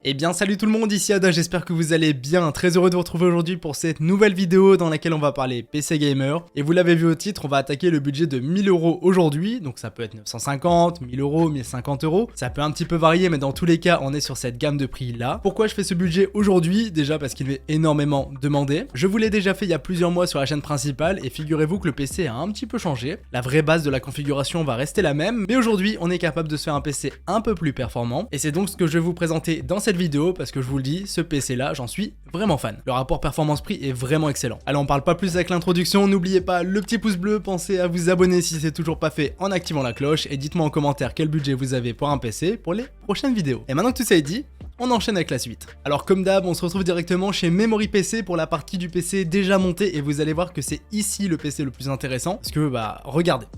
Eh bien salut tout le monde, ici Ada, j'espère que vous allez bien, très heureux de vous retrouver aujourd'hui pour cette nouvelle vidéo dans laquelle on va parler PC Gamer. Et vous l'avez vu au titre, on va attaquer le budget de 1000 € aujourd'hui, donc ça peut être 950, 1000 €, 1050 €, ça peut un petit peu varier mais dans tous les cas on est sur cette gamme de prix là. Pourquoi je fais ce budget aujourd'hui? Déjà parce qu'il m'est énormément demandé. Je vous l'ai déjà fait il y a plusieurs mois sur la chaîne principale et figurez-vous que le PC a un petit peu changé. La vraie base de la configuration va rester la même, mais aujourd'hui on est capable de se faire un PC un peu plus performant et c'est donc ce que je vais vous présenter dans cette vidéo parce que je vous le dis, ce PC là, j'en suis vraiment fan. Le rapport performance-prix est vraiment excellent. Allez, on parle pas plus avec l'introduction, n'oubliez pas le petit pouce bleu, pensez à vous abonner si c'est toujours pas fait en activant la cloche et dites-moi en commentaire quel budget vous avez pour un PC pour les prochaines vidéos. Et maintenant que tout ça est dit, on enchaîne avec la suite. Alors comme d'hab, on se retrouve directement chez Memory PC pour la partie du PC déjà montée et vous allez voir que c'est ici le PC le plus intéressant parce que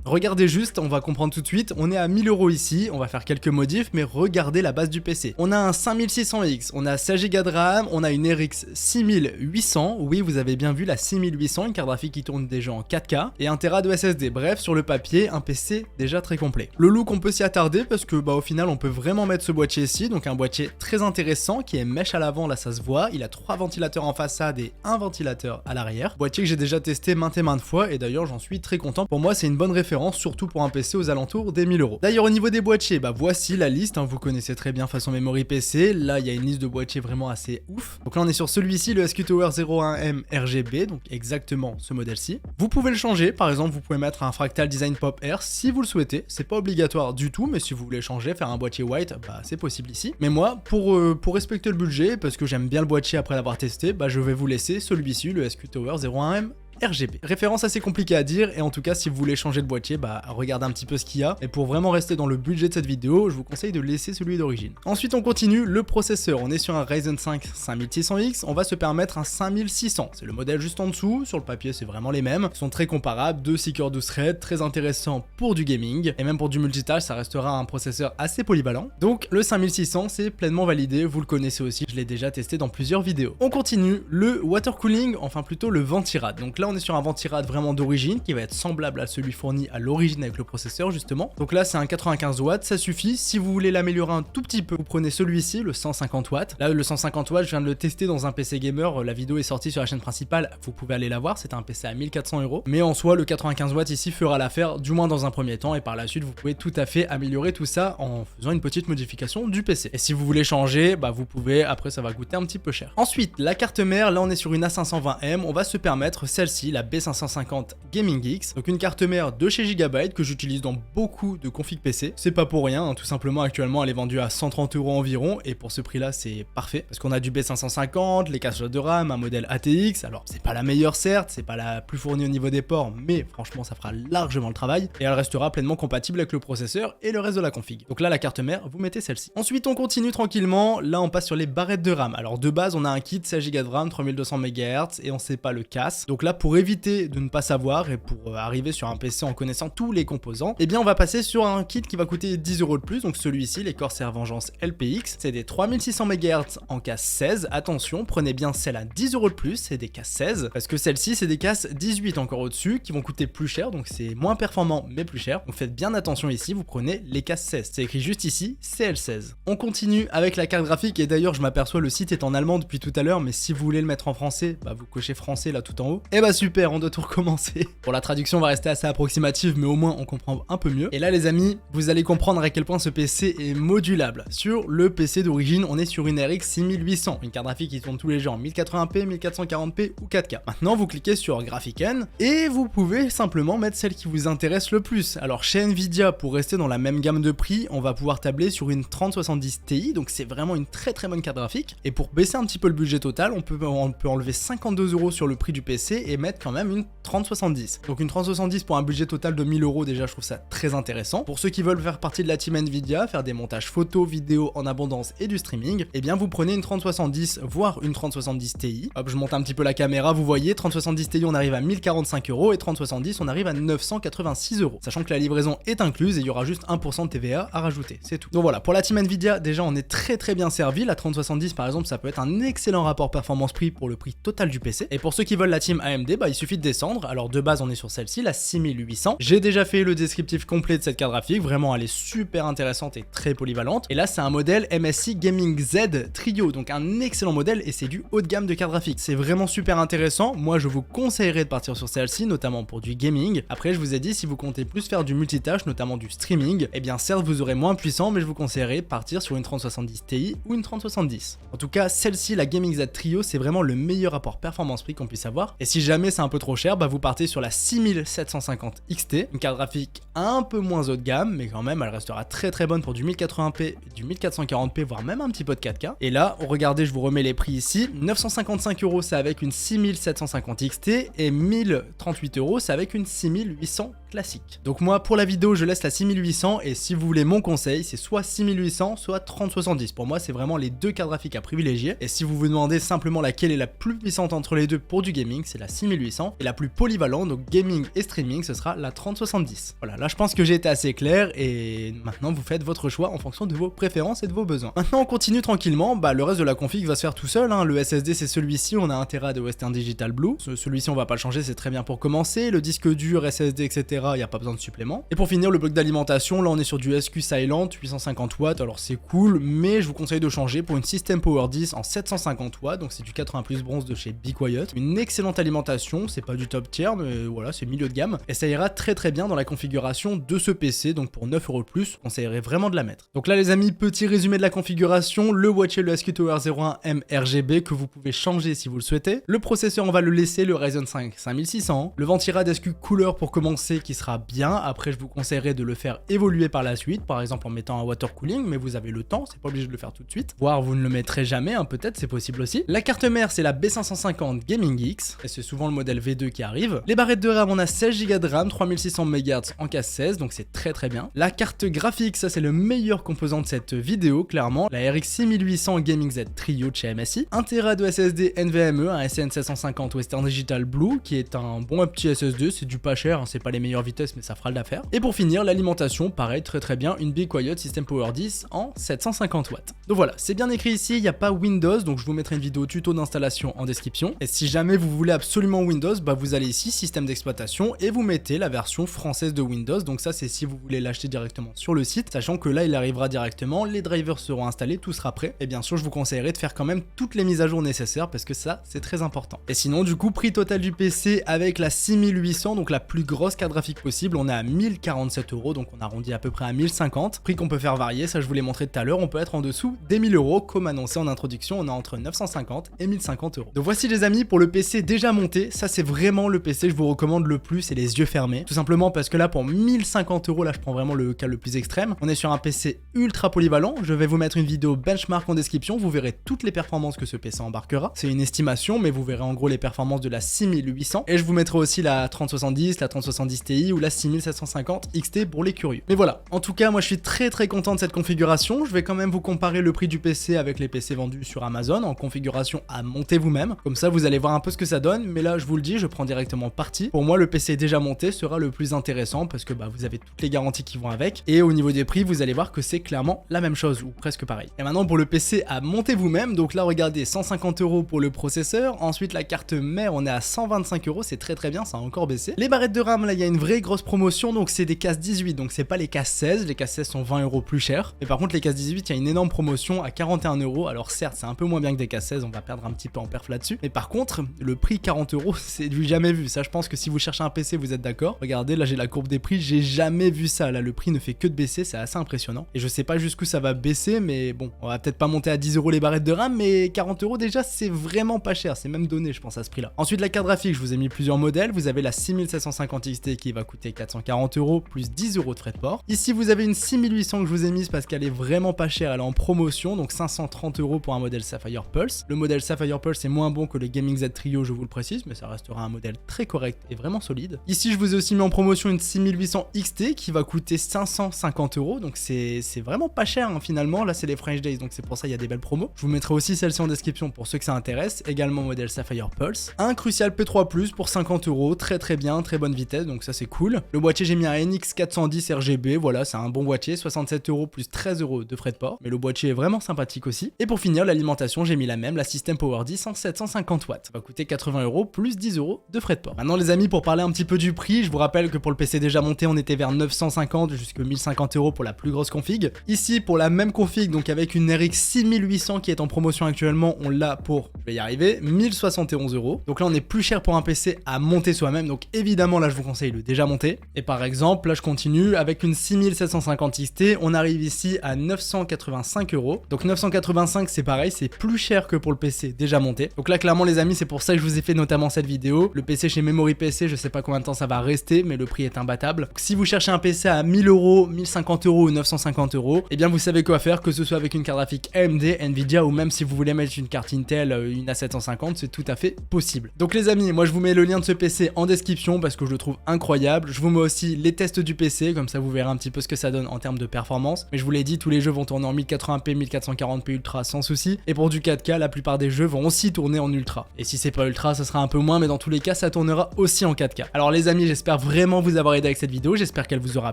regardez juste, on va comprendre tout de suite, on est à 1000 € ici, on va faire quelques modifs mais regardez la base du PC. On a un 5600X, on a 16 Go de RAM, on a une RX 6800, oui vous avez bien vu la 6800, une carte graphique qui tourne déjà en 4K et 1 Tera de SSD, bref sur le papier un PC déjà très complet. Le look on peut s'y attarder parce que au final on peut vraiment mettre ce boîtier ici, donc un boîtier très intéressant qui est mèche à l'avant, là ça se voit, il a 3 ventilateurs en façade et un ventilateur à l'arrière, boîtier que j'ai déjà testé maintes et maintes fois et d'ailleurs j'en suis très content, pour moi c'est une bonne référence surtout pour un PC aux alentours des 1000 €. D'ailleurs au niveau des boîtiers, voici la liste, vous connaissez très bien façon Memory PC, là il y a une liste de boîtiers vraiment assez ouf, donc là on est sur celui-ci, le SQ Tower 01M RGB, donc exactement ce modèle-ci. Vous pouvez le changer, par exemple vous pouvez mettre un Fractal Design Pop Air si vous le souhaitez, c'est pas obligatoire du tout, mais si vous voulez changer, faire un boîtier white, c'est possible ici. Mais moi, pour respecter le budget, parce que j'aime bien le boîtier après l'avoir testé, je vais vous laisser celui-ci, le SQ Tower 01M RGB. Référence assez compliquée à dire et en tout cas si vous voulez changer de boîtier, regardez un petit peu ce qu'il y a et pour vraiment rester dans le budget de cette vidéo, je vous conseille de laisser celui d'origine. Ensuite on continue, le processeur, on est sur un Ryzen 5 5600X, on va se permettre un 5600, c'est le modèle juste en dessous, sur le papier c'est vraiment les mêmes, ils sont très comparables, 2 6 cœurs 12 threads, très intéressant pour du gaming et même pour du multitâche ça restera un processeur assez polyvalent. Donc le 5600 c'est pleinement validé, vous le connaissez aussi, je l'ai déjà testé dans plusieurs vidéos. On continue, le water cooling, enfin plutôt le ventirad, donc là on est sur un ventirad vraiment d'origine qui va être semblable à celui fourni à l'origine avec le processeur justement. Donc là c'est un 95 watts, ça suffit. Si vous voulez l'améliorer un tout petit peu, vous prenez celui-ci, le 150 watts. Là le 150 watts, je viens de le tester dans un PC gamer, la vidéo est sortie sur la chaîne principale, vous pouvez aller la voir, c'est un PC à 1400 €. Mais en soi le 95 watts ici fera l'affaire, du moins dans un premier temps, et par la suite vous pouvez tout à fait améliorer tout ça en faisant une petite modification du PC. Et si vous voulez changer, vous pouvez, après ça va coûter un petit peu cher. Ensuite la carte mère, là on est sur une A520M, on va se permettre celle-ci, la B550 Gaming X, donc une carte mère de chez Gigabyte que j'utilise dans beaucoup de configs PC. C'est pas pour rien, tout simplement actuellement elle est vendue à 130 € environ et pour ce prix là c'est parfait parce qu'on a du B550, les 4 slots de RAM, un modèle ATX, alors c'est pas la meilleure certes, c'est pas la plus fournie au niveau des ports mais franchement ça fera largement le travail et elle restera pleinement compatible avec le processeur et le reste de la config. Donc là la carte mère, vous mettez celle-ci. Ensuite on continue tranquillement, là on passe sur les barrettes de RAM. Alors de base on a un kit 16 Go de RAM, 3200 MHz et on sait pas le casse. Donc là pour éviter de ne pas savoir et pour arriver sur un PC en connaissant tous les composants, on va passer sur un kit qui va coûter 10 € de plus, donc celui-ci, les Corsair Vengeance LPX, c'est des 3600 MHz en casse 16, attention, prenez bien celle à 10 € de plus, c'est des casse 16, parce que celle-ci c'est des casse 18 encore au-dessus, qui vont coûter plus cher, donc c'est moins performant mais plus cher, donc faites bien attention ici, vous prenez les casse 16, c'est écrit juste ici, CL16. On continue avec la carte graphique, et d'ailleurs je m'aperçois le site est en allemand depuis tout à l'heure, mais si vous voulez le mettre en français, vous cochez français là tout en haut, et super, on doit tout recommencer. Pour la traduction va rester assez approximative mais au moins on comprend un peu mieux. Et là les amis, vous allez comprendre à quel point ce PC est modulable. Sur le PC d'origine, on est sur une RX 6800, une carte graphique qui tourne tous les jours en 1080p, 1440p ou 4K. Maintenant vous cliquez sur Graphiquen et vous pouvez simplement mettre celle qui vous intéresse le plus. Alors chez Nvidia, pour rester dans la même gamme de prix, on va pouvoir tabler sur une 3070 Ti, donc c'est vraiment une très bonne carte graphique. Et pour baisser un petit peu le budget total, on peut enlever 52 € sur le prix du PC et mettre quand même une 3070. Donc une 3070 pour un budget total de 1000 € déjà, je trouve ça très intéressant. Pour ceux qui veulent faire partie de la team Nvidia, faire des montages photos, vidéos en abondance et du streaming, vous prenez une 3070 voire une 3070 Ti. Hop, je monte un petit peu la caméra, vous voyez 3070 Ti on arrive à 1045 € et 3070 on arrive à 986 €. Sachant que la livraison est incluse et il y aura juste 1% de TVA à rajouter, c'est tout. Donc voilà, pour la team Nvidia, déjà on est très bien servi. La 3070 par exemple, ça peut être un excellent rapport performance-prix pour le prix total du PC. Et pour ceux qui veulent la team AMD, idée, il suffit de descendre. Alors de base, on est sur celle-ci, la 6800. J'ai déjà fait le descriptif complet de cette carte graphique, vraiment elle est super intéressante et très polyvalente. Et là, c'est un modèle MSI Gaming Z Trio, donc un excellent modèle et c'est du haut de gamme de carte graphique. C'est vraiment super intéressant. Moi, je vous conseillerais de partir sur celle-ci, notamment pour du gaming. Après, je vous ai dit, si vous comptez plus faire du multitâche, notamment du streaming, eh bien certes, vous aurez moins puissant, mais je vous conseillerais de partir sur une 3070 Ti ou une 3070. En tout cas, celle-ci, la Gaming Z Trio, c'est vraiment le meilleur rapport performance-prix qu'on puisse avoir. Et si jamais c'est un peu trop cher, vous partez sur la 6750 XT, une carte graphique un peu moins haut de gamme, mais quand même, elle restera très très bonne pour du 1080p, du 1440p, voire même un petit peu de 4K. Et là, regardez, je vous remets les prix ici. 955 €, c'est avec une 6750 XT et 1038 €, c'est avec une 6800 classique. Donc moi, pour la vidéo, je laisse la 6800 et si vous voulez mon conseil, c'est soit 6800, soit 3070. Pour moi, c'est vraiment les deux cartes graphiques à privilégier. Et si vous vous demandez simplement laquelle est la plus puissante entre les deux pour du gaming, c'est la 6800 et la plus polyvalente, donc gaming et streaming, ce sera la 3070. Voilà, là je pense que j'ai été assez clair et maintenant vous faites votre choix en fonction de vos préférences et de vos besoins. Maintenant on continue tranquillement, le reste de la config va se faire tout seul, hein. Le SSD c'est celui-ci, on a 1 Tera de Western Digital Blue, celui-ci on va pas le changer, c'est très bien pour commencer. Le disque dur, SSD, etc, il n'y a pas besoin de supplément. Et pour finir, le bloc d'alimentation, là on est sur du SQ Silent 850 watts, alors c'est cool, mais je vous conseille de changer pour une System Power 10 en 750 watts, donc c'est du 80 plus bronze de chez Be Quiet. Une excellente alimentation, c'est pas du top tier, mais voilà, c'est milieu de gamme, et ça ira très très bien dans la configuration de ce PC, donc pour 9 € de plus, on conseillerait vraiment de la mettre. Donc là les amis, petit résumé de la configuration, le boîtier, le SQ Tower 01M RGB que vous pouvez changer si vous le souhaitez. Le processeur, on va le laisser, le Ryzen 5 5600. Le ventirad SQ Cooler pour commencer qui sera bien, après je vous conseillerais de le faire évoluer par la suite, par exemple en mettant un water cooling, mais vous avez le temps, c'est pas obligé de le faire tout de suite, voire vous ne le mettrez jamais, hein, peut-être, c'est possible aussi. La carte mère, c'est la B550 Gaming X, et c'est souvent le modèle V2 qui arrive. Les barrettes de RAM, on a 16 Go de RAM, 3600 MHz en casse 16, donc c'est très très bien. La carte graphique, ça c'est le meilleur composant de cette vidéo, clairement, la RX 6800 Gaming Z Trio de chez MSI, 1 Tera de SSD NVMe, un SN750 Western Digital Blue, qui est un bon petit SSD, c'est du pas cher, hein, c'est pas les meilleures vitesses, mais ça fera l'affaire. Et pour finir, l'alimentation, pareil, très très bien, une Be Quiet System Power 10 en 750 watts. Donc voilà, c'est bien écrit ici, il n'y a pas Windows, donc je vous mettrai une vidéo tuto d'installation en description. Et si jamais vous voulez absolument Windows, vous allez ici, système d'exploitation, et vous mettez la version française de Windows. Donc ça, c'est si vous voulez l'acheter directement sur le site, sachant que là, il arrivera directement, les drivers seront installés, tout sera prêt. Et bien sûr, je vous conseillerais de faire quand même toutes les mises à jour nécessaires, parce que ça, c'est très important. Et sinon, du coup, prix total du PC avec la 6800, donc la plus grosse carte graphique possible, on est à 1047 €, donc on arrondit à peu près à 1050. Prix qu'on peut faire varier, ça je vous l'ai montré tout à l'heure, on peut être en dessous des 1000 €, comme annoncé en introduction, on est entre 950 et 1050 €. Donc voici les amis pour le PC déjà monté, ça c'est vraiment le PC que je vous recommande le plus et les yeux fermés, tout simplement parce que là pour 1050 €, là je prends vraiment le cas le plus extrême, on est sur un PC ultra polyvalent, je vais vous mettre une vidéo benchmark en description, vous verrez toutes les performances que ce PC embarquera, c'est une estimation mais vous verrez en gros les performances de la 6800 et je vous mettrai aussi la 3070, la 3070 Ti ou la 6750 XT pour les curieux. Mais voilà, en tout cas moi je suis très très content de cette configuration, je vais quand même vous comparer le prix du PC avec les PC vendus sur Amazon en configuration à monter vous-même, comme ça vous allez voir un peu ce que ça donne, mais là je vous le dis, je prends directement parti. Pour moi le PC déjà monté sera le plus intéressant parce que vous avez toutes les garanties qui vont avec et au niveau des prix vous allez voir que c'est clairement la même chose ou presque pareil. Et maintenant pour le PC à monter vous-même, donc là regardez 150 € pour le processeur, ensuite la carte mère on est à 125 €, c'est très très bien, ça a encore baissé. Les barrettes de RAM là il y a une vraie grosse promotion, donc c'est des cases 18, donc c'est pas les cases 16, les cases 16 sont 20 € plus chères, mais par contre les cases 18 il y a une énorme promotion à 41 €, alors certes c'est un peu moins bien que des cases 16, on va perdre un petit peu en perf là-dessus, mais par contre le prix 40 € c'est du jamais vu, ça je pense que si vous cherchez un PC vous êtes d'accord, regardez là j'ai la courbe des prix, j'ai jamais vu ça, là le prix ne fait que de baisser, c'est assez impressionnant, et je sais pas jusqu'où ça va baisser, mais bon on va peut-être pas monter à 10 € les barrettes de RAM, mais 40 € déjà c'est vraiment pas cher, c'est même donné je pense à ce prix là. Ensuite la carte graphique, je vous ai mis plusieurs modèles, vous avez la 6750 XT qui va coûter 440 € plus 10 € de frais de port. Ici vous avez une 6800 que je vous ai mise parce qu'elle est vraiment pas chère, elle est en promotion, donc 530 € pour un modèle Sapphire Pulse. Le modèle Sapphire Pulse est moins bon que le Gaming Z Trio, je vous le précise, mais ça restera un modèle très correct et vraiment solide. Ici je vous ai aussi mis en promotion une 6800 XT qui va coûter 550 €, donc c'est vraiment pas cher hein, finalement, là c'est les French Days, donc c'est pour ça il y a des belles promos. Je vous mettrai aussi celle-ci en description pour ceux que ça intéresse, également modèle Sapphire Pulse. Un Crucial P3 Plus pour 50 €, très très bien, très bonne vitesse, donc ça c'est cool. Le boîtier, j'ai mis un NX 410 RGB, voilà, c'est un bon boîtier, 67€ plus 13€ de frais de port, mais le boîtier est vraiment sympathique aussi. Et pour finir, l'alimentation, j'ai mis la même, la System Power 10 en 750 watts. Ça va coûter 80€ plus 10€ de frais de port. Maintenant les amis, pour parler un petit peu du prix, je vous rappelle que pour le PC déjà monté, on était vers 950 jusqu'à 1050€ pour la plus grosse config. Ici, pour la même config, donc avec une RX 6800 qui est en promotion actuellement, on l'a pour, je vais y arriver, 1071€. Donc là, on est plus cher pour un PC à monter soi-même, donc évidemment là, je vous conseille le déjà monté. Et par exemple, là, je continue avec une 6750 XT, on arrive ici à 985€. Donc 985, c'est pareil, c'est plus cher que pour le PC déjà monté. Donc là, clairement les amis, c'est pour ça que je vous ai fait notamment cette vidéo. Le PC chez Memory PC, je sais pas combien de temps ça va rester, mais le prix est imbattable. Donc, si vous cherchez un PC à 1000€, 1050€ ou 950€, eh bien vous savez quoi faire, que ce soit avec une carte graphique AMD, Nvidia ou même si vous voulez mettre une carte Intel, une A750, c'est tout à fait possible. Donc les amis, moi je vous mets le lien de ce PC en description parce que je le trouve incroyable. Je vous mets aussi les tests du PC, comme ça vous verrez un petit peu ce que ça donne en termes de performance. Mais je vous l'ai dit, tous les jeux vont tourner en 1080p, 1440p ultra sans souci. Et pour du 4K, la plupart des jeux vont aussi tourner en ultra. Et si c'est pas ultra, ça sera un peu moins, mais dans tous les cas, ça tournera aussi en 4K. Alors les amis, j'espère vraiment vous avoir aidé avec cette vidéo. J'espère qu'elle vous aura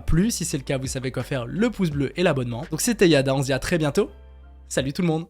plu. Si c'est le cas, vous savez quoi faire, le pouce bleu et l'abonnement. Donc c'était Yada, on se dit à très bientôt. Salut tout le monde!